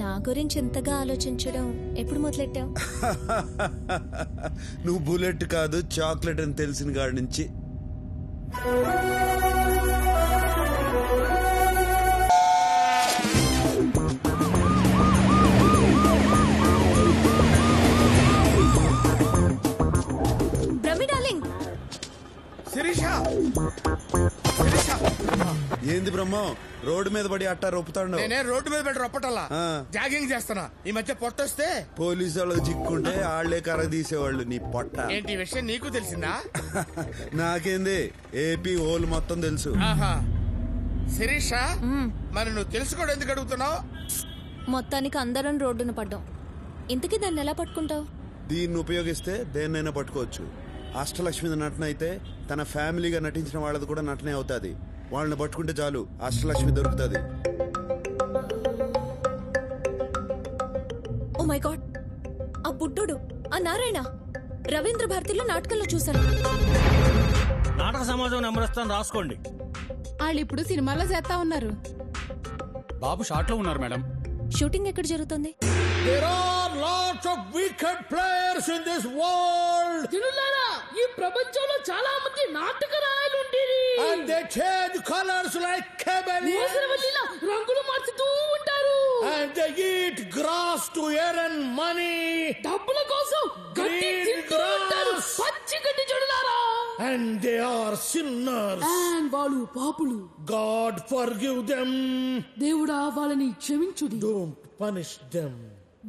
నా గురించి ఎంతగా ఆలోచించడం ఎప్పుడు మొదలెట్టావు? నువ్వు బుల్లెట్ కాదు చాక్లెట్ అని తెలిసిన కాడి నుంచి. ఏంది బ్రహ్మం రోడ్డు మీద పడి అట్టా రొప్పుతాడు? నేనే రోడ్డు మీద పడి రొప్పటల్లా జాగింగ్ చేస్తున్నా. ఈ మధ్య పొట్టొస్తే పోలీసు వాళ్ళకి చిక్కుంటే ఆళ్లే కర్ర తీసేవాళ్ళు. నీ పొట్ట ఏంటి విషయం నీకు తెలిసిందా? నాకేంది ఏపీ ఓల్ మొత్తం తెలుసు. శిరీష, మరి నువ్వు తెలుసుకోవడం ఎందుకు అడుగుతున్నావు? మొత్తానికి అందరం రోడ్డున పడ్డాం. ఇంతకీ దాన్ని ఎలా పట్టుకుంటావు? దీన్ని ఉపయోగిస్తే దేన్నైనా పట్టుకోవచ్చు. అష్టలక్ష్మి నటన అయితే తన ఫ్యామిలీగా నటించిన వాళ్ళది కూడా నటనే అవుతాది. వాళ్ళని పట్టుకుంటే చాలు అష్టలక్ష్మి దొరుకుతుంది. ఓ మై గాడ్, ఆ బుడ్డోడు, ఆ నారాయణ రవీంద్ర భారతిలో నాటకంలో చూశాను. నాటక సమాజం నెంబర్ ఇస్తాను, రాసుకోండి. వాళ్ళు ఇప్పుడు సినిమాలో చేస్తా ఉన్నారు. బాబు షాట్ లో ఉన్నారు మేడం. షూటింగ్ ఎక్కడ జరుగుతుంది? There are lots of wicked players in this world. జనులారా, ఈ ప్రపంచంలో చాలా మంది నాటకరాయలు ఉండేది. And they change colors like chameleons. రంగులు మార్చుతూ ఉంటారు. And they eat grass to earn money. డబ్బుల కోసం గడ్డి తింటూ ఉంటారు. పచ్చి గడ్డి జనులారా. And they are sinners. And వాళ్ళు పాపులు. God forgive them. దేవుడా వాళ్ళని క్షమించుడి. Don't punish them.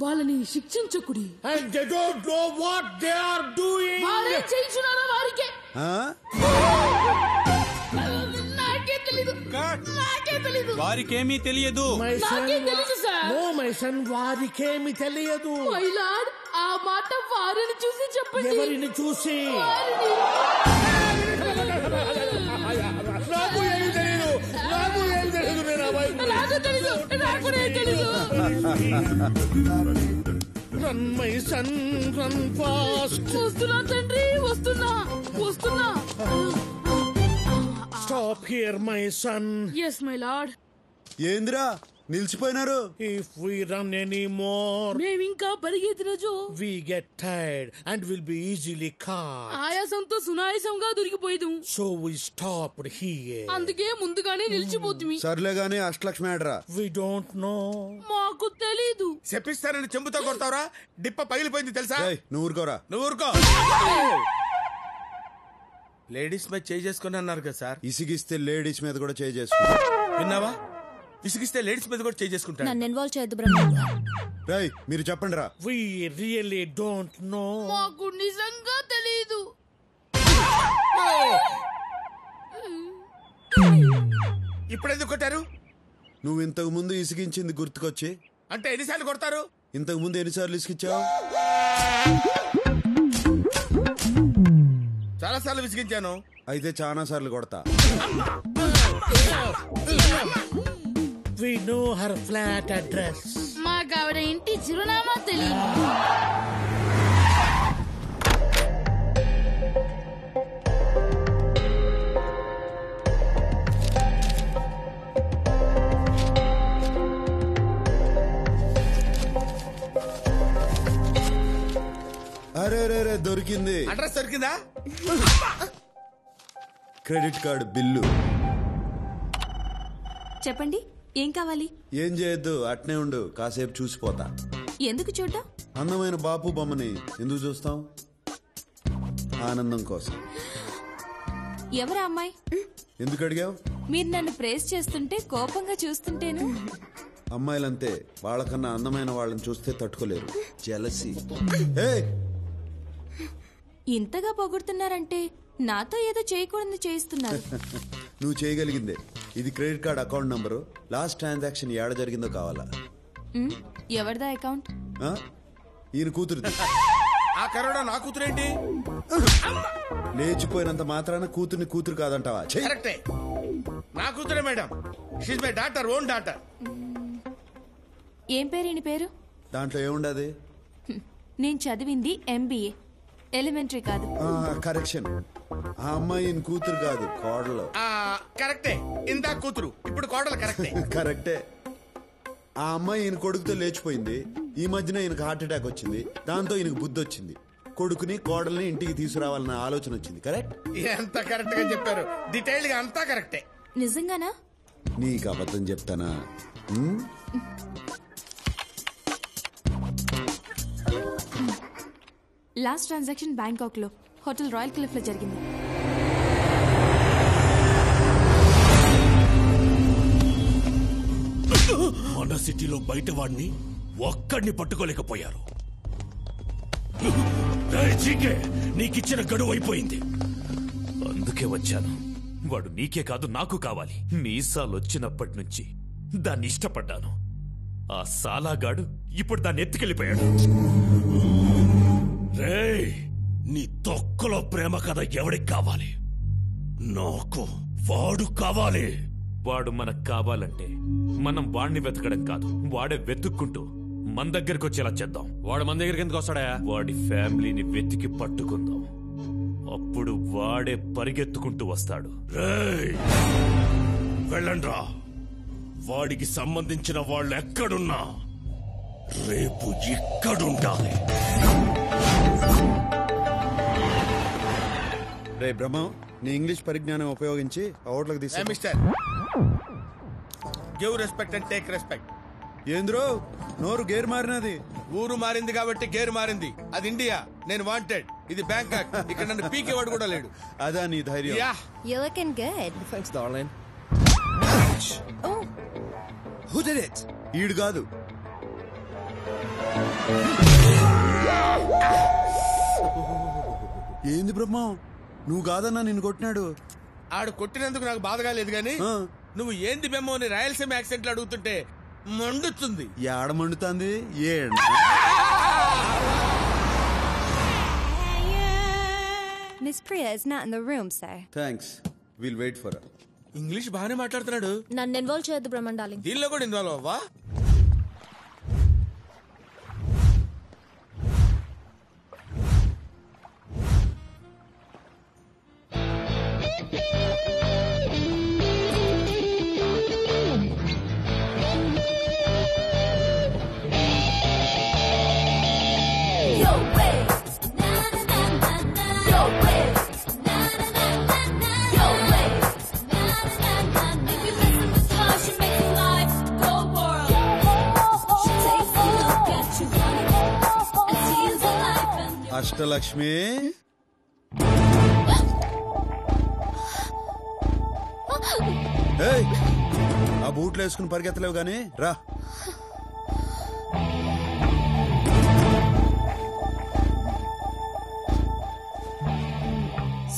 వాళ్ళని శిక్షించకుడి. And they don't know what they are doing. వారే చేయించున్నారా వారికే? నాకే తెలీదు. నాకే తెలీదు. వారికేమీ తెలియదు. నాకే తెలుసు సార్. No, my son, వారికేమీ తెలియదు. మై లార్డ్, ఆ మాట వారిని చూసి చెప్పండి. ఎవరిని చూసి? నాకు ఏమి తెలియదు. నాకు ఏమి తెలియదు. నాకు తెలుసు. నాకు తెలుసు. Run, my son, run fast. వస్తున్నా తండ్రి, వస్తున్నా. Stop here, my son. Yes, my lord. ఏందిరా నిలిచిపోయినారు? If we run anymore, మేమింకా పరిగెత్తిన Joe we get tired and will be easily caught. ఆయాసంతో సునాయాసంగా దొరికిపోయేదు. So we stopped here. అందుకే ముందుగానే నిలిచిపోతుంది. సర్లే గానీ అష్టలక్ష్మి ఆడరా. We don't know. మాకు తెలీదు. చెప్పిస్తానని చెంబుతో కొడతావరా? డిప్ప పగిలిపోయింది తెలుసా? నువ్వు ఊరుకోరా. నువ్వు ఊరుకో. లేడీస్ మీద చేయి చేసుకుని అన్నారు కదా సార్. ఇసిగిస్తే లేడీస్ మీద కూడా చేయి చేసుకుంటా. విన్నావా? విసిగిస్తే లేడీస్ మీద కూడా చేయి చేసుకుంటా. నన్ను ఇన్వాల్వ్ చేయొద్దు బ్రహ్మ. రేయ్ మీరు చెప్పండి రా. We really don't know. మాకు నిజంగా తెలీదు. ఇప్పుడు ఎందుకు కొట్టారు? నువ్వు ఇంతకు ముందు ఇసిగించింది గుర్తుకొచ్చి. అంటే ఎన్నిసార్లు కొడతారు? ఇంతకు ముందు ఎన్నిసార్లు ఇసిగించావు? చాలా సార్లు విసిగించాను. అయితే చాలా సార్లు కొడతా. We know her flat address. మాకు ఆవిడ ఇంటి చిరునామా తెలియదు. అరే రే దొరికింది. అడ్రస్ దొరికిందా? Credit card bill. చెప్పండి, ఏం కావాలి? ఏం చేయొద్దు, అట్నే ఉండు, కాసేపు చూసిపోతా. ఎందుకు చూడ్డా? అందమైన బాపు బొమ్మని ఎందుకు చూస్తాం? ఆనందం కోసం. ఎవరా అమ్మాయి? ఎందుకు అడిగావు? మీరు నన్ను ప్రేస్ చేస్తుంటే కోపంగా చూస్తుంటేను. అమ్మాయిలంతే, వాళ్ళకన్నా అందమైన వాళ్ళని చూస్తే తట్టుకోలేరు. జెలసీ. ఇంతగా పొగుడుతున్నారంటే నాతో ఏదో చేయకూడదు చేయిస్తున్నారు. నువ్వు చేయగలిగిందే. ఇది credit card account number. Last transaction ఏడ జరిగిందో కావాలా? ఎవరిదా అకౌంట్? ఈయన కూతురుది. ఆ కరోనా నా కూతురేంటి? లేచిపోయినంత మాత్రాన కూతుర్ని కూతురు కాదంటావా? కరెక్టే, నా కూతురే madam. She's my daughter, own daughter. ఏం పేరు ఈయన పేరు? దాంట్లో ఏముండదు? నేను చదివింది MBA, ఎలిమెంటరీ కాదు. కరెక్షన్. ఆ అమ్మాయి ఈయన కూతురు కాదు, కోడలు. కరెక్టే, ఇందా కూతురు, ఇప్పుడు కోడలు. కరెక్టే. కరెక్టే. ఆ అమ్మాయి ఈయన కొడుకుతో లేచిపోయింది. ఈ మధ్యన ఈయనకు హార్ట్ అటాక్ వచ్చింది. దాంతో ఈయనకు బుద్ధి వచ్చింది. కొడుకుని కోడల్ని ఇంటికి తీసుకురావాలన్న ఆలోచన వచ్చింది. కరెక్ట్? ఎంత కరెక్ట్ గా చెప్పారు. డీటెయిల్డ్ గా అంతా కరెక్టే. నిజంగానా? నీకు అబద్ధం చెప్తానా? లాస్ట్ ట్రాన్సాక్షన్ బ్యాంకాక్ లో హోటల్ రాయల్ క్లిఫ్ లో జరిగింది. మన సిటీలో బయట వాడిని ఒక్కడిని పట్టుకోలేకపోయారు. నీకిచ్చిన గడువు అయిపోయింది. అందుకే వచ్చాను. వాడు నీకే కాదు నాకు కావాలి. మీసాలు వచ్చినప్పటి నుంచి దాన్ని ఇష్టపడ్డాను. ఆ సాలాగాడు ఇప్పుడు దాన్ని ఎత్తుకెళ్ళిపోయాడు. రేయ్, నీ తొక్కలో ప్రేమ కథ ఎవడికి కావాలి? నాకు వాడు కావాలి. వాడు మనకు కావాలంటే మనం వాడిని వెతకడం కాదు, వాడే వెతుక్కుంటూ మన దగ్గరకు వచ్చేలా చేద్దాం. వాడు మన దగ్గరికి ఎందుకు వస్తాడా? వాడి ఫ్యామిలీని వెతికి పట్టుకుందాం. అప్పుడు వాడే పరిగెత్తుకుంటూ వస్తాడు. రేయ్, వెళ్ళండ్రా. వాడికి సంబంధించిన వాళ్ళు ఎక్కడున్నా రేపు ఇక్కడుండాలి. రే బ్రహ్మం, నీ ఇంగ్లీష్ పరిజ్ఞానం ఉపయోగించి ఓట్లకు తీసు. Mister, give respect and take respect. ఏంద్రో నోరు గేర్ మారినది? ఊరు మారింది కాబట్టి గేరు మారింది. అది ఇండియా, నేను వాంటెడ్. ఇది బ్యాంకాక్. ఇక్కడ నన్ను పీకేవాడు కూడా లేడు. అదా నీ ధైర్యం? Yeah. You're looking good. Thanks, darling. Oh, Who did it? ఈడు కాదు. ఏంది బ్రహ్మం, నువ్వు కాదన్నా నిన్ను కొట్టినాడు. ఆడు కొట్టినందుకు నాకు బాధగా లేదు గాని నువ్వు ఏంది బెమ్మో అని రాయలసీమ యాక్సెంట్ లో అడుగుతుంటే మండుతుంది. ఏడ మండుతుంది? ఏడ Miss Priya is not in the room, sir. Thanks, will wait for. English బాగానే మాట్లాడుతున్నాడు. నన్ను ఇన్వాల్వ్ చేయొద్దు బ్రహ్మన్ డార్లింగ్. దీనిలో కూడా ఇన్వాల్వ్ అవ్వా? అష్టలక్ష్మి, ఏయ్, ఆ బూట్లు వేసుకుని పరిగెత్తలేవు గాని రా.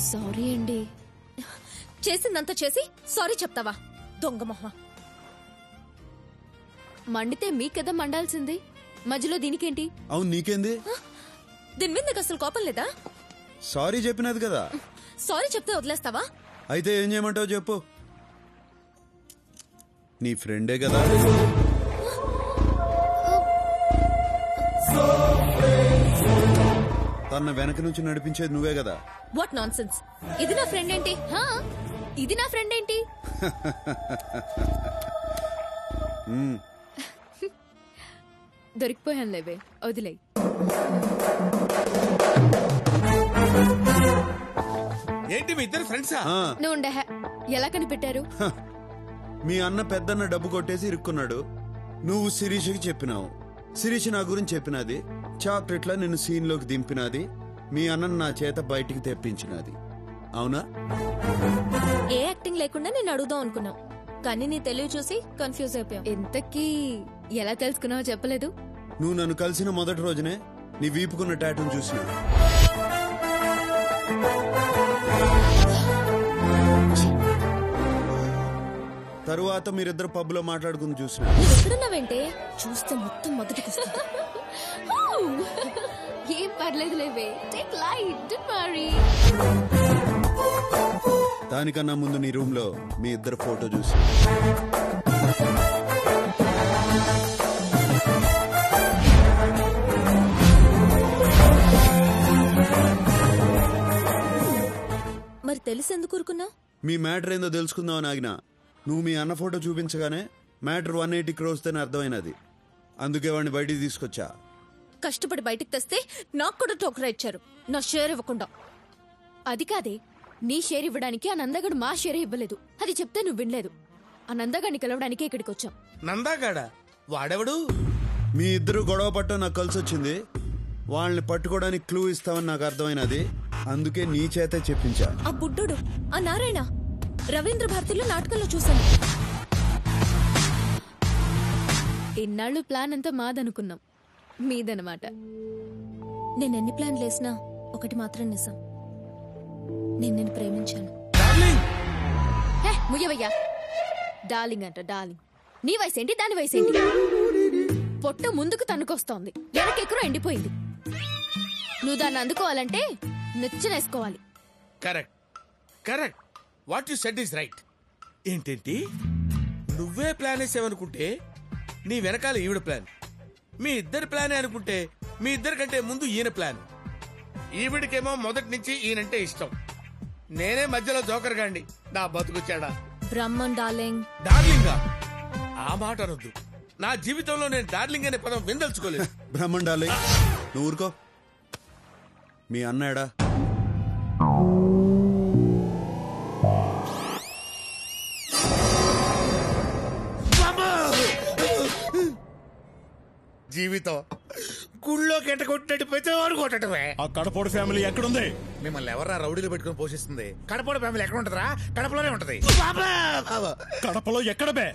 సారీ అండి. చేసిందంతా చేసి సారీ చెప్తావా? దొంగ మొహ. మండితే మీకెదా మండాల్సింది, మధ్యలో దీనికేంటి? అవును, నీకేంది? దీని మీద నీకు అసలు కోపం లేదా? సారీ చెప్పినది కదా. సారీ చెప్తే వదిలేస్తావా? అయితే ఏం చేయమంటావు చెప్పు. నీ ఫ్రెండే కదా. తన వెనక నుంచి నడిపించేది నువ్వే కదా. What non sense. ఇది నా ఫ్రెండ్ ఏంటి? ఇది నా ఫ్రెండ్ ఏంటి? దొరికిపోయాను లేవే, వదిలే. ఏంటి మీ ఇద్దరు ఫ్రెండ్సా? నువ్వు ఉండే ఎలా కనిపెట్టారు? మీ అన్న పెద్దన్న డబ్బు కొట్టేసి ఇరుక్కున్నాడు. నువ్వు శిరీషకి చెప్పినావు, శిరీష్ నా గురించి చెప్పినది, చాక్లెట్లా నిన్ను సీన్ లోకి దింపినది, మీ అన్న నా చేత బయటికి తెప్పించినది. అవునా? ఏ యాక్టింగ్ లేకుండా నేను అడుగుదాం అనుకున్నావు, కానీ నీ తెలివి చూసి కన్ఫ్యూజ్ అయిపోయావు. ఇంతకీ ఎలా తెలుసుకున్నావో చెప్పలేదు. నువ్వు నన్ను కలిసిన మొదటి రోజునే నీ వీపుకున్న టాటూను చూసిన. తరువాత మీరిద్దరు పబ్ లో మాట్లాడుకుని చూసిన. ఎక్కడున్నావేంటే? చూస్తే మొత్తం మొదటికి వస్తుంది. ఏం పర్లేదు లేవే, టేక్ లైట్, డోంట్ వరీ. దానికన్నా ముందు నీ రూమ్ లో మీ ఇద్దరు ఫోటో చూసి. మరి తెలిసి ఎందుకు ఊరుకున్నావు? మీ మ్యాటర్ ఏందో తెలుసుకుందామని ఆగినా. నువ్వు మీ అన్న ఫోటో చూపించగానే మ్యాటర్ 180 crores అని అర్థమైనది. అందుకే వాడిని బయటికి తీసుకొచ్చా. కష్టపడి బయటికి తెస్తే నాకు కూడా టోకరా ఇచ్చారు, నా షేర్ ఇవ్వకుండా. అది కాదే, నీ షేర్ ఇవ్వడానికి ఆ నందగాడు మా షేర్ ఇవ్వలేదు. అది చెప్తే నువ్వు వినలేదు. ఆ నందగాడిని కలవడానికి ఇక్కడికి వచ్చాం. నందాగాడా? వాడెవడు? మీ ఇద్దరు గొడవ పట్టం నాకు కలిసి వచ్చింది. వాళ్ళని పట్టుకోవడానికి క్లూ ఇస్తామని నాకు అర్థమైనది. అందుకే నీ చేతే చెప్పించా. ఆ బుడ్డోడు, ఆ నారాయణ, రవీంద్ర భారతిలో నాటకంలో చూశాను. ఇన్నాళ్ళు ప్లాన్ అంతా మాదనుకున్నాం, మీదనమాట. నేనెన్ని ప్లాన్లు వేసినా ఒకటి మాత్రం నిజం, నేను నిన్ను ప్రేమించాను. ముయ్యవయ్యా, డార్లింగ్ అంట డార్లింగ్. నీ వయసేంటి, దాని వయసేంటి? పొట్ట ముందుకు తన్నుకొస్తోంది, వెనకెక్కరో ఎండిపోయింది. నువ్వు దాన్ని అందుకోవాలంటే నిచ్చెనేసుకోవాలి. Correct correct, what you said is right. ఏంటేంటి, నువ్వే ప్లాన్ వేసావనుకుంటే నీ వెనకాల ఈవిడ ప్లాన్, మీ ఇద్దరి ప్లానే అనుకుంటే మీ ఇద్దరి కంటే ముందు ఈయన ప్లాన్. ఈవిడికేమో మొదటి నుంచి ఈయనంటే ఇష్టం, నేనే మధ్యలో జోకర్ గాండి. నా బతుకుచ్చాడా బ్రహ్మన్ డార్లింగ్. డార్లింగా? ఆ మాట అనొద్దు. నా జీవితంలో నేను డార్లింగ్ అనే పదం విందల్చుకోలేదు. బ్రహ్మన్ డార్లింగ్, నువ్వు ఊరుకో. మీ అన్నాడా? జీవితం గుళ్ళో కెట్ట కొట్టినట్టు ప్రతివాడు కొట్టడమే. ఆ కడపోడు ఫ్యామిలీ ఎక్కడుంది? మిమ్మల్ని ఎవరా రౌడీలు పెట్టుకుని పోషిస్తుంది? కడపడ ఫ్యామిలీ ఎక్కడ ఉంటదిరా? కడపలోనే ఉంటది. కడపలో ఎక్కడ బే?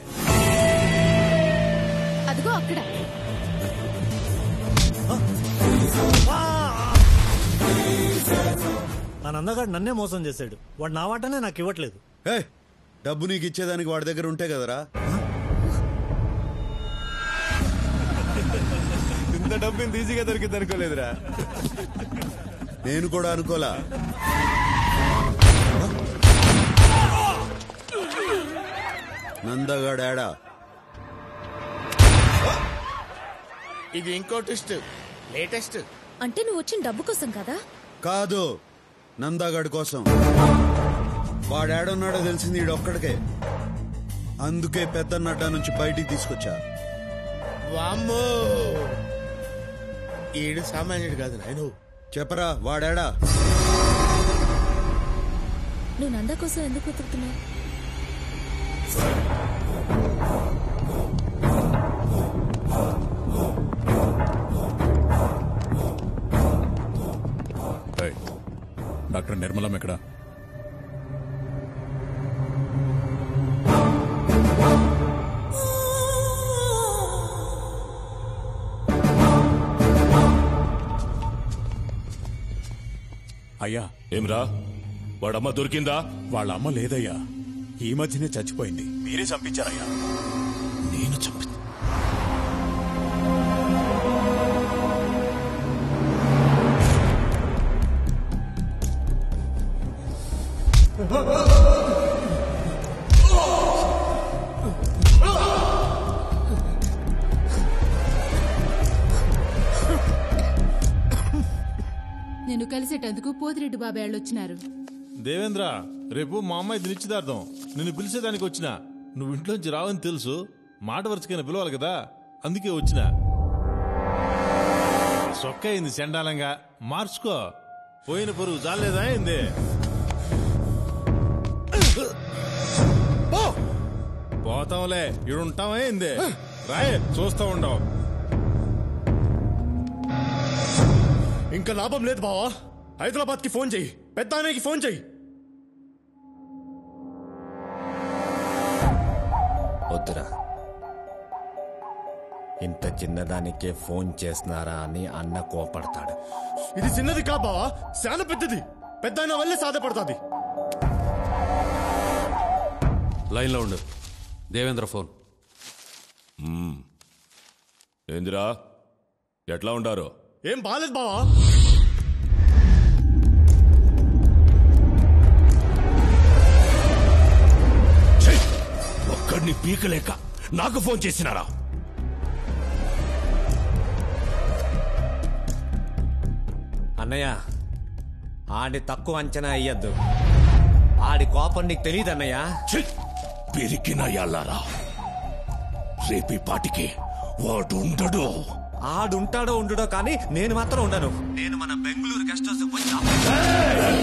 అదిగో అక్కడ. ఆ నందగాడు నన్నే మోసం చేశాడు. వాడు నా వాటనే నాకు ఇవ్వట్లేదు. డబ్బు నీకు ఇచ్చేదానికి వాడి దగ్గర ఉంటే కదరా. ఇంత డబ్బు ఇంత ఈజీగా దొరికింది అనుకోలేదురా. నేను కూడా అనుకోలా. నందగాడా? ఇది ఇంకో ట్విస్ట్, లేటెస్ట్. అంటే నువ్వు వచ్చిన డబ్బు కోసం కదా? కాదు, నందాగాడి కోసం. వాడేడున్నాడో తెలిసింది ఈడొక్కడికే. అందుకే పెద్దన్నడ్డ నుంచి బయటికి తీసుకొచ్చా. వామ్మో, ఈడు సామాన్యుడు కాదు నాయను. చెప్పరా, వాడాడా? నువ్వు నందా కోసం ఎందుకు వెతుకుతున్నావు? డాక్టర్ నిర్మలం ఎక్కడ? అయ్యా. ఏమ్రా, వాడమ్మ దొరికిందా? వాళ్ళ అమ్మ లేదయ్యా, ఈ మధ్యనే చచ్చిపోయింది. మీరే చంపించారయ్యా. నేను చంపి నేను కలిసేటందుకు పోతిరెడ్డి బాబాయ్ వచ్చినారు. దేవేంద్ర, రేపు మా అమ్మాయి నిశ్చితార్థం. నిన్ను పిలిచేదానికి వచ్చినా. నువ్వు ఇంట్లోంచి రావని తెలుసు, మాట వరుసకైనా పిలవాలి కదా, అందుకే వచ్చినా. సొక్క అయింది చండాలంగా, మార్చుకో. పోయిన పరువు చాలేదా అయింది? పోతాంలే, ఇడుంటావా అయింది? రాయ్, చూస్తా ఉండవు. ఇంకా లాభం లేదు బావా. హైదరాబాద్ కి ఫోన్ చెయ్యి, పెద్దానికి ఫోన్ చెయ్యి. వద్దురా, ఇంత చిన్నదానికే ఫోన్ చేస్తున్నారా అని అన్న కోపడతాడు. ఇది చిన్నది కా బావా, చాలా పెద్దది. పెద్దాయన వల్లే సాధపడుతుంది. లైన్లో ఉండు. దేవేంద్ర ఫోన్. ఏందిరా, ఎట్లా ఉండారు? ఏం బాలేదు బావా. ఒక్కడిని పీకలేక నాకు ఫోన్ చేసినారా? అన్నయ్య, ఆడి తక్కువ అంచనా అయ్యద్దు. ఆడి కోపం నీకు తెలియదు అన్నయ్య. పిరికిన యాళ్ళారా, రేపీ పాటికి వాడు ఉండడు. ఆడుంటాడో ఉండడో కానీ నేను మాత్రం ఉండను. నేను మన బెంగళూరు గెస్ట్ హౌస్ పోయి